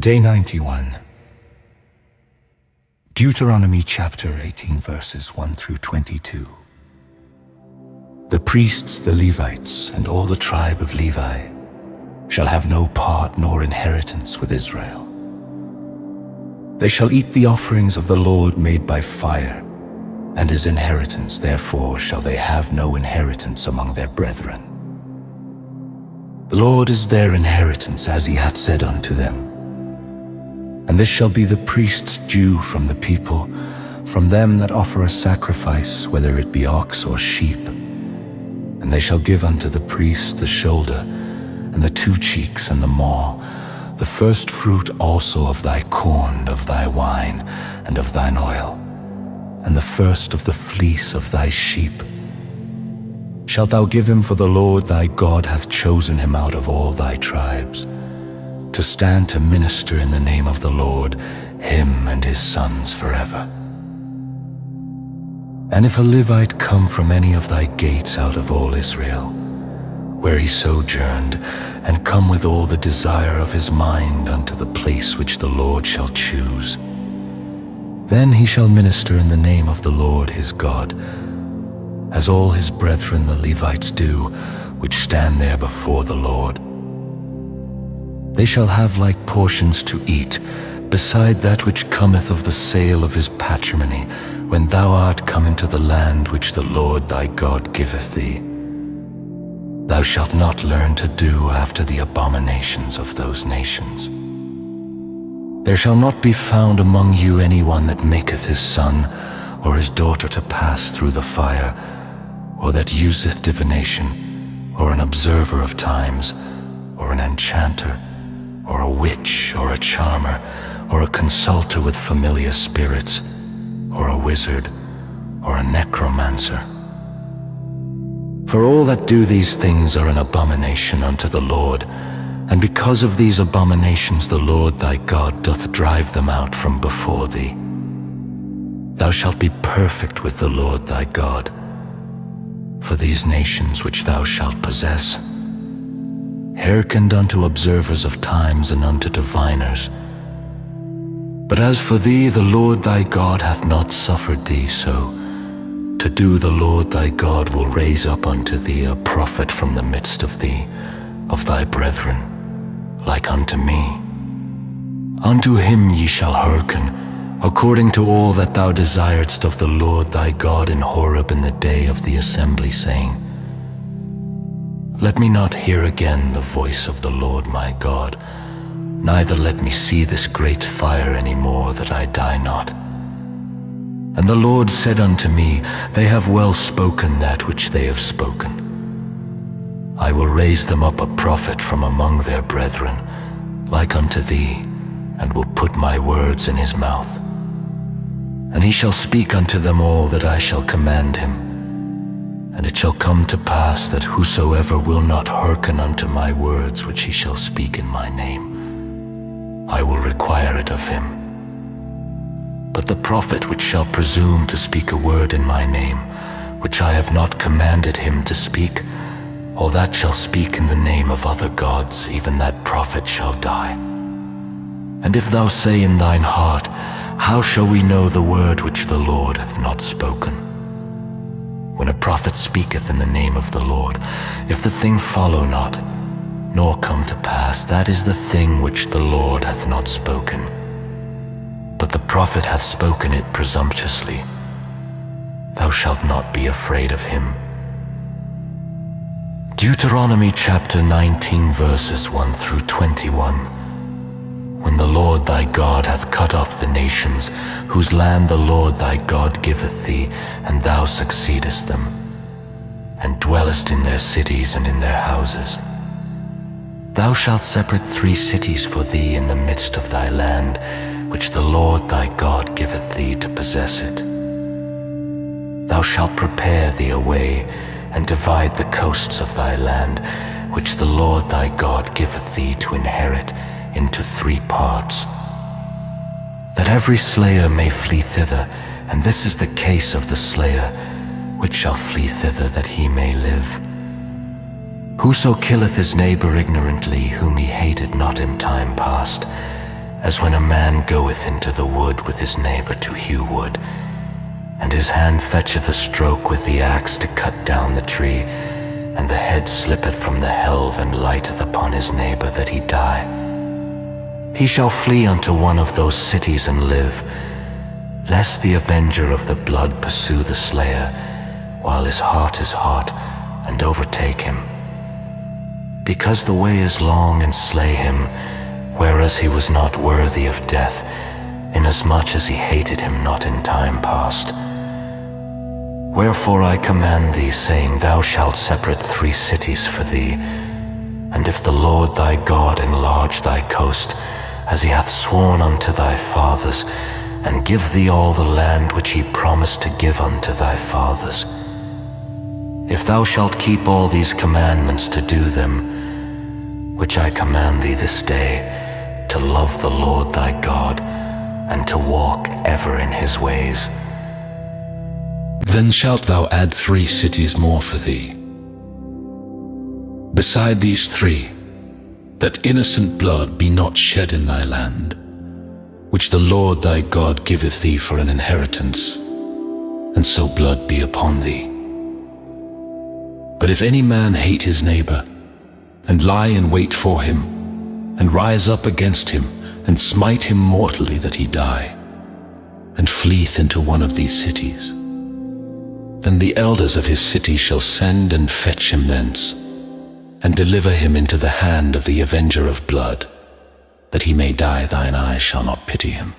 Day 91. Deuteronomy chapter 18, verses 1 through 22. The priests, the Levites, and all the tribe of Levi shall have no part nor inheritance with Israel. They shall eat the offerings of the Lord made by fire, and his inheritance, therefore shall they have no inheritance among their brethren. The Lord is their inheritance, as he hath said unto them. And this shall be the priest's due from the people, from them that offer a sacrifice, whether it be ox or sheep. And they shall give unto the priest the shoulder, and the two cheeks, and the maw, the first fruit also of thy corn, of thy wine, and of thine oil, and the first of the fleece of thy sheep. Shalt thou give him, for the Lord thy God hath chosen him out of all thy tribes, to stand to minister in the name of the Lord, him and his sons forever. And if a Levite come from any of thy gates out of all Israel, where he sojourned, and come with all the desire of his mind unto the place which the Lord shall choose, then he shall minister in the name of the Lord his God, as all his brethren the Levites do, which stand there before the Lord. They shall have like portions to eat, beside that which cometh of the sale of his patrimony, when thou art come into the land which the Lord thy God giveth thee. Thou shalt not learn to do after the abominations of those nations. There shall not be found among you any one that maketh his son or his daughter to pass through the fire, or that useth divination, or an observer of times, or an enchanter, or a witch, or a charmer, or a consulter with familiar spirits, or a wizard, or a necromancer. For all that do these things are an abomination unto the Lord, and because of these abominations the Lord thy God doth drive them out from before thee. Thou shalt be perfect with the Lord thy God, for these nations which thou shalt possess hearkened unto observers of times and unto diviners. But as for thee, the Lord thy God hath not suffered thee so. To do the Lord thy God will raise up unto thee a prophet from the midst of thee, of thy brethren, like unto me. Unto him ye shall hearken, according to all that thou desiredst of the Lord thy God in Horeb in the day of the assembly, saying, Let me not hear again the voice of the Lord my God, neither let me see this great fire any more, that I die not. And the Lord said unto me, They have well spoken that which they have spoken. I will raise them up a prophet from among their brethren, like unto thee, and will put my words in his mouth. And he shall speak unto them all that I shall command him. And it shall come to pass that whosoever will not hearken unto my words which he shall speak in my name, I will require it of him. But the prophet which shall presume to speak a word in my name, which I have not commanded him to speak, or that shall speak in the name of other gods, even that prophet shall die. And if thou say in thine heart, How shall we know the word which the Lord hath not spoken? When a prophet speaketh in the name of the Lord, if the thing follow not, nor come to pass, that is the thing which the Lord hath not spoken. But the prophet hath spoken it presumptuously. Thou shalt not be afraid of him. Deuteronomy chapter 19, verses 1 through 21. When the Lord thy God hath cut off the nations, whose land the Lord thy God giveth thee, and thou succeedest them, and dwellest in their cities and in their houses, thou shalt separate 3 cities for thee in the midst of thy land, which the Lord thy God giveth thee to possess it. Thou shalt prepare thee a way, and divide the coasts of thy land, which the Lord thy God giveth thee to inherit, into 3 parts, that every slayer may flee thither, and this is the case of the slayer, which shall flee thither that he may live. Whoso killeth his neighbor ignorantly, whom he hated not in time past, as when a man goeth into the wood with his neighbor to hew wood, and his hand fetcheth a stroke with the axe to cut down the tree, and the head slippeth from the helve and lighteth upon his neighbor that he die. He shall flee unto one of those cities and live, lest the avenger of the blood pursue the slayer, while his heart is hot, and overtake him. Because the way is long, and slay him, whereas he was not worthy of death, inasmuch as he hated him not in time past. Wherefore I command thee, saying, Thou shalt separate 3 cities for thee. And if the Lord thy God enlarge thy coast, as he hath sworn unto thy fathers, and give thee all the land which he promised to give unto thy fathers, if thou shalt keep all these commandments to do them, which I command thee this day, to love the Lord thy God, and to walk ever in his ways, then shalt thou add 3 cities more for thee, beside these 3, that innocent blood be not shed in thy land, which the Lord thy God giveth thee for an inheritance, and so blood be upon thee. But if any man hate his neighbor, and lie in wait for him, and rise up against him, and smite him mortally that he die, and fleeth into one of these cities, then the elders of his city shall send and fetch him thence, and deliver him into the hand of the avenger of blood, that he may die. Thine eye shall not pity him.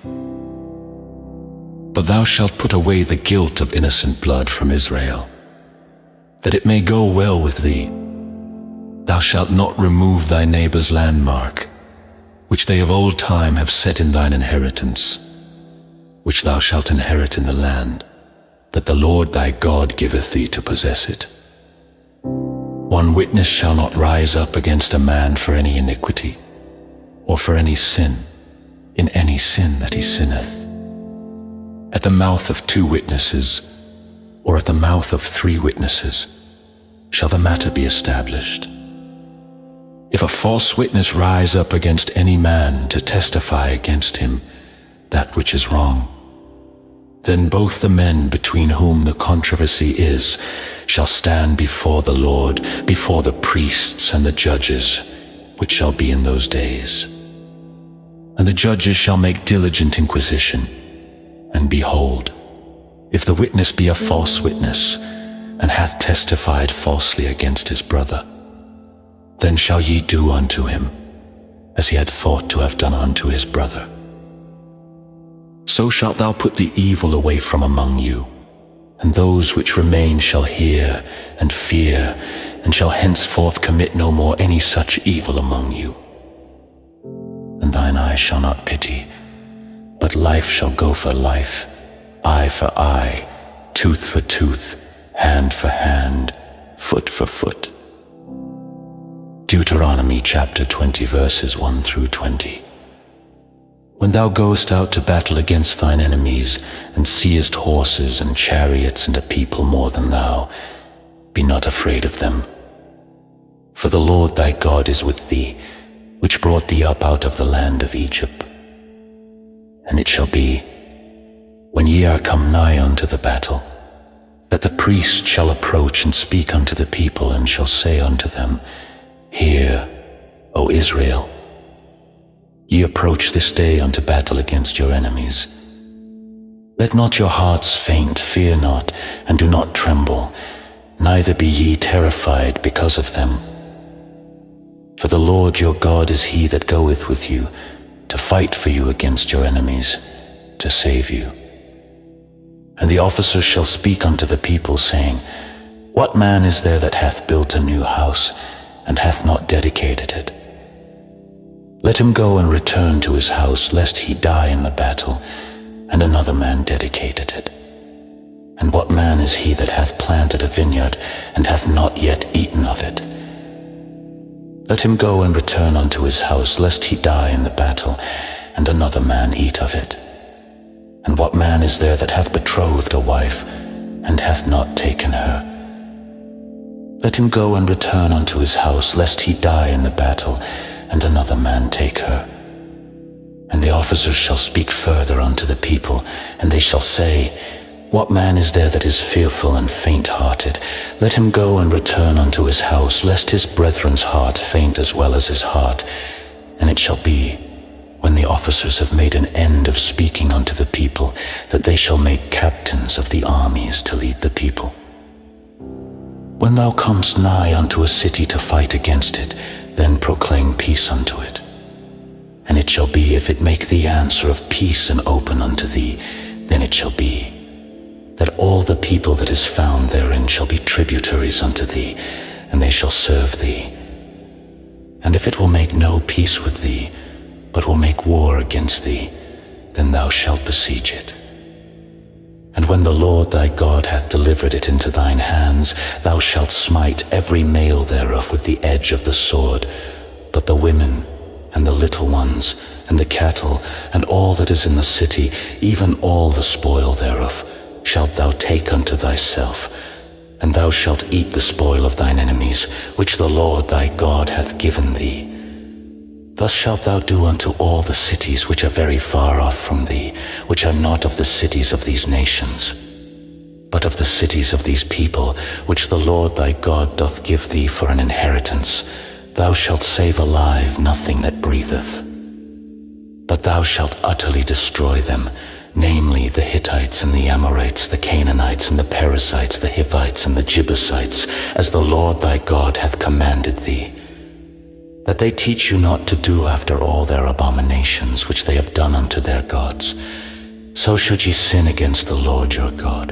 But thou shalt put away the guilt of innocent blood from Israel, that it may go well with thee. Thou shalt not remove thy neighbor's landmark, which they of old time have set in thine inheritance, which thou shalt inherit in the land, that the Lord thy God giveth thee to possess it. 1 witness shall not rise up against a man for any iniquity, or for any sin, in any sin that he sinneth. At the mouth of 2 witnesses, or at the mouth of 3 witnesses, shall the matter be established. If a false witness rise up against any man to testify against him that which is wrong, then both the men between whom the controversy is shall stand before the Lord, before the priests and the judges, which shall be in those days. And the judges shall make diligent inquisition, and behold, if the witness be a false witness, and hath testified falsely against his brother, then shall ye do unto him as he had thought to have done unto his brother. So shalt thou put the evil away from among you, and those which remain shall hear and fear, and shall henceforth commit no more any such evil among you. And thine eye shall not pity, but life shall go for life, eye for eye, tooth for tooth, hand for hand, foot for foot. Deuteronomy chapter 20, verses 1 through 20. When thou goest out to battle against thine enemies, and seest horses and chariots and a people more than thou, be not afraid of them. For the Lord thy God is with thee, which brought thee up out of the land of Egypt. And it shall be, when ye are come nigh unto the battle, that the priest shall approach and speak unto the people, and shall say unto them, Hear, O Israel, ye approach this day unto battle against your enemies. Let not your hearts faint, fear not, and do not tremble, neither be ye terrified because of them. For the Lord your God is he that goeth with you, to fight for you against your enemies, to save you. And the officers shall speak unto the people, saying, What man is there that hath built a new house, and hath not dedicated it? Let him go and return to his house, lest he die in the battle, and another man dedicated it. And what man is he that hath planted a vineyard, and hath not yet eaten of it? Let him go and return unto his house, lest he die in the battle, and another man eat of it. And what man is there that hath betrothed a wife, and hath not taken her? Let him go and return unto his house, lest he die in the battle, and another man take her. And the officers shall speak further unto the people, and they shall say, What man is there that is fearful and faint-hearted? Let him go and return unto his house, lest his brethren's heart faint as well as his heart. And it shall be, when the officers have made an end of speaking unto the people, that they shall make captains of the armies to lead the people. When thou comest nigh unto a city to fight against it, then proclaim peace unto it. And it shall be, if it make thee answer of peace and open unto thee, then it shall be, that all the people that is found therein shall be tributaries unto thee, and they shall serve thee. And if it will make no peace with thee, but will make war against thee, then thou shalt besiege it. And when the Lord thy God hath delivered it into thine hands, thou shalt smite every male thereof with the edge of the sword, but the women, and the little ones, and the cattle, and all that is in the city, even all the spoil thereof, shalt thou take unto thyself, and thou shalt eat the spoil of thine enemies, which the Lord thy God hath given thee. Thus shalt thou do unto all the cities which are very far off from thee, which are not of the cities of these nations, but of the cities of these people, which the Lord thy God doth give thee for an inheritance. Thou shalt save alive nothing that breatheth. But thou shalt utterly destroy them, namely the Hittites and the Amorites, the Canaanites and the Perizzites, the Hivites and the Jebusites, as the Lord thy God hath commanded thee, that they teach you not to do after all their abominations which they have done unto their gods. So should ye sin against the Lord your God,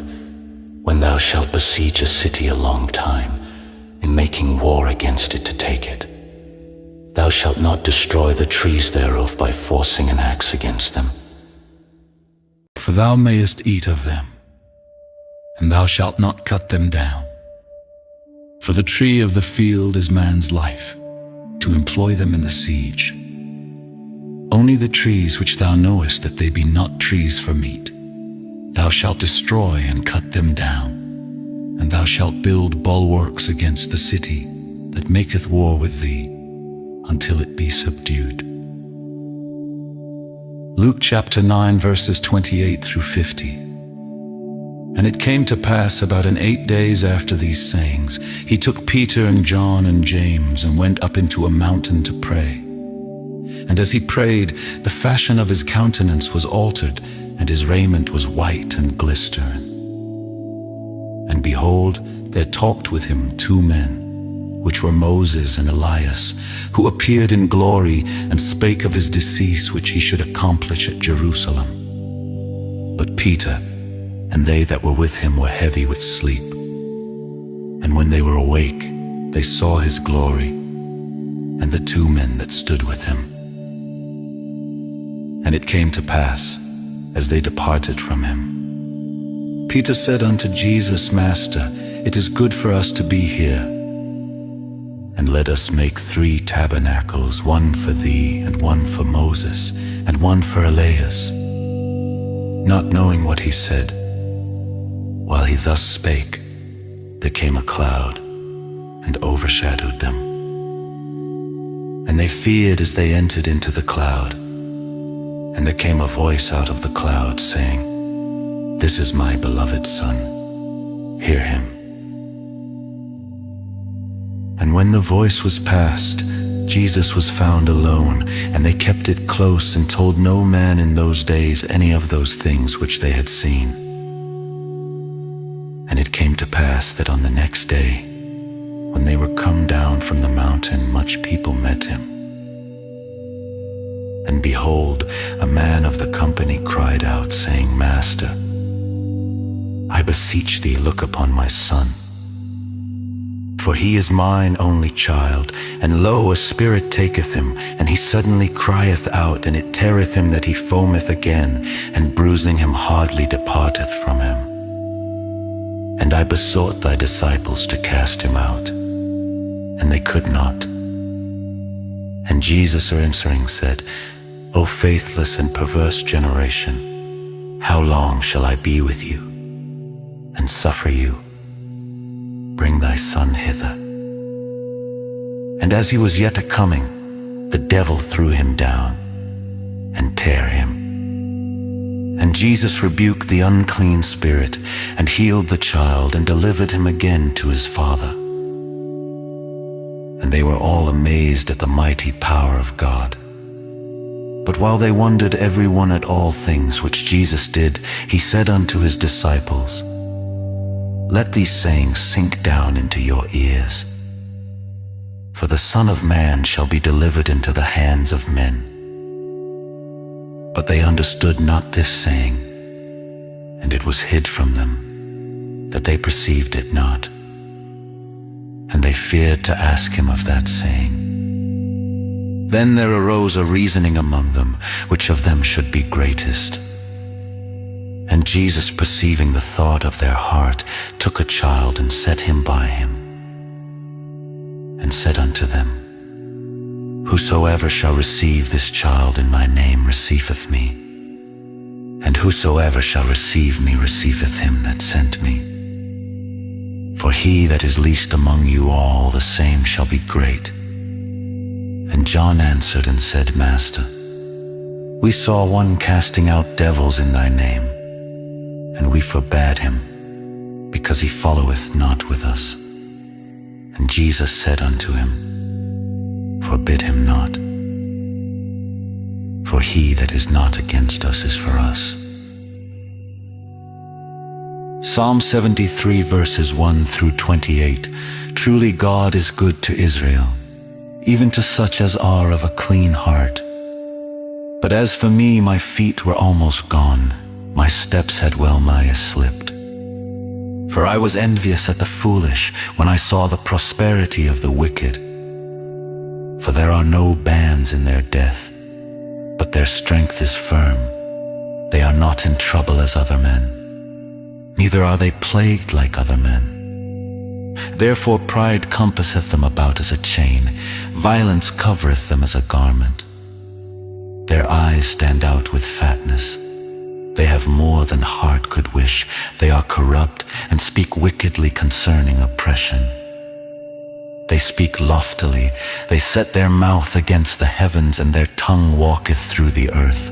when thou shalt besiege a city a long time, in making war against it to take it. Thou shalt not destroy the trees thereof by forcing an axe against them. For thou mayest eat of them, and thou shalt not cut them down. For the tree of the field is man's life, to employ them in the siege. Only the trees which thou knowest that they be not trees for meat, thou shalt destroy and cut them down, and thou shalt build bulwarks against the city that maketh war with thee, until it be subdued. Luke chapter 9 verses 28 through 50. And it came to pass about 8 days after these sayings, he took Peter and John and James and went up into a mountain to pray. And as he prayed, the fashion of his countenance was altered, and his raiment was white and glistering. And behold, there talked with him 2 men, which were Moses and Elias, who appeared in glory and spake of his decease which he should accomplish at Jerusalem. But Peter and they that were with him were heavy with sleep. And when they were awake, they saw his glory, and the 2 men that stood with him. And it came to pass, as they departed from him, Peter said unto Jesus, Master, it is good for us to be here. And let us make 3 tabernacles, one for thee, and one for Moses, and one for Elias. Not knowing what he said, while he thus spake, there came a cloud, and overshadowed them. And they feared as they entered into the cloud. And there came a voice out of the cloud, saying, This is my beloved Son, hear him. And when the voice was past, Jesus was found alone, and they kept it close, and told no man in those days any of those things which they had seen. And it came to pass that on the next day, when they were come down from the mountain, much people met him. And behold, a man of the company cried out, saying, Master, I beseech thee, look upon my son. For he is mine only child, and lo, a spirit taketh him, and he suddenly crieth out, and it teareth him that he foameth again, and bruising him hardly departeth from him. And I besought thy disciples to cast him out, and they could not. And Jesus answering said, O faithless and perverse generation, how long shall I be with you, and suffer you? Bring thy son hither. And as he was yet a-coming, the devil threw him down, and tear him. And Jesus rebuked the unclean spirit, and healed the child, and delivered him again to his father. And they were all amazed at the mighty power of God. But while they wondered every one at all things which Jesus did, he said unto his disciples, Let these sayings sink down into your ears. For the Son of Man shall be delivered into the hands of men. But they understood not this saying, and it was hid from them, that they perceived it not. And they feared to ask him of that saying. Then there arose a reasoning among them, which of them should be greatest. And Jesus, perceiving the thought of their heart, took a child and set him by him, and said unto them, Whosoever shall receive this child in my name receiveth me, and whosoever shall receive me receiveth him that sent me. For he that is least among you all, the same shall be great. And John answered and said, Master, we saw one casting out devils in thy name, and we forbade him, because he followeth not with us. And Jesus said unto him, Forbid him not, for he that is not against us is for us. Psalm 73 verses 1 through 28. Truly God is good to Israel, even to such as are of a clean heart. But as for me, my feet were almost gone, my steps had well nigh slipped. For I was envious at the foolish when I saw the prosperity of the wicked. For there are no bands in their death, but their strength is firm. They are not in trouble as other men, neither are they plagued like other men. Therefore pride compasseth them about as a chain, violence covereth them as a garment. Their eyes stand out with fatness. They have more than heart could wish. They are corrupt, and speak wickedly concerning oppression. They speak loftily. They set their mouth against the heavens, and their tongue walketh through the earth.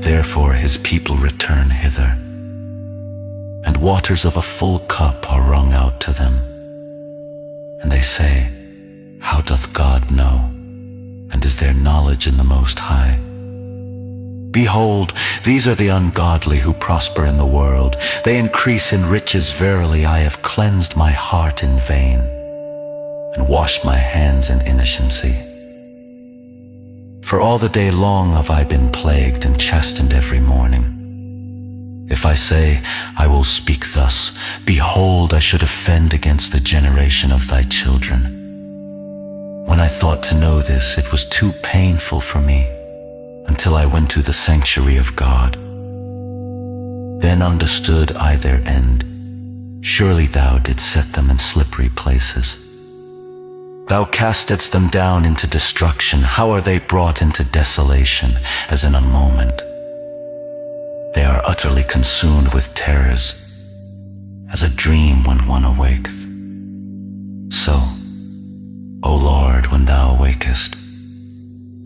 Therefore his people return hither, and waters of a full cup are wrung out to them. And they say, How doth God know? And is there knowledge in the Most High? Behold, these are the ungodly who prosper in the world. They increase in riches. Verily, I have cleansed my heart in vain, and washed my hands in innocency. For all the day long have I been plagued and chastened every morning. If I say, I will speak thus, behold, I should offend against the generation of thy children. When I thought to know this, it was too painful for me, until I went to the sanctuary of God. Then understood I their end. Surely thou didst set them in slippery places. Thou castedst them down into destruction. How are they brought into desolation, as in a moment? They are utterly consumed with terrors, as a dream when one awaketh. So, O Lord, when thou awakest,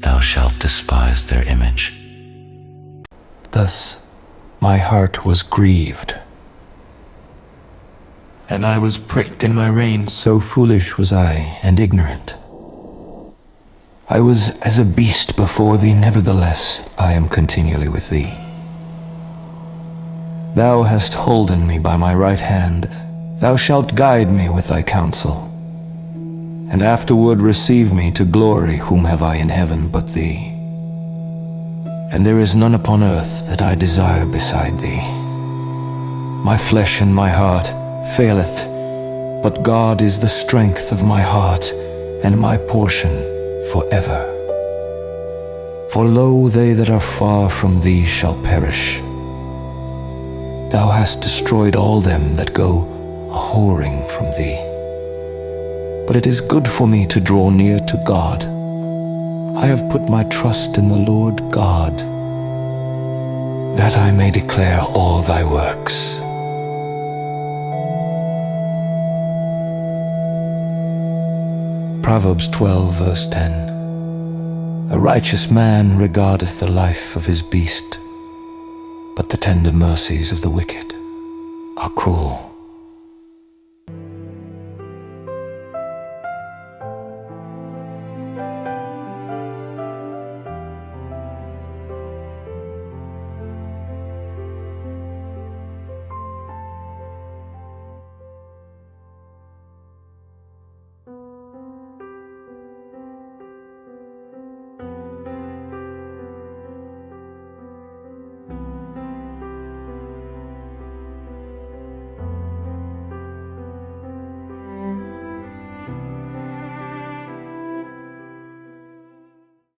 thou shalt despise their image. Thus my heart was grieved, and I was pricked in my reins, so foolish was I and ignorant. I was as a beast before thee, nevertheless I am continually with thee. Thou hast holden me by my right hand, thou shalt guide me with thy counsel, and afterward receive me to glory. Whom have I in heaven but thee? And there is none upon earth that I desire beside thee. My flesh and my heart faileth, but God is the strength of my heart, and my portion forever. For lo, they that are far from thee shall perish. Thou hast destroyed all them that go a-whoring from thee. But it is good for me to draw near to God. I have put my trust in the Lord God, that I may declare all thy works. Proverbs 12 verse 10. A righteous man regardeth the life of his beast, but the tender mercies of the wicked are cruel.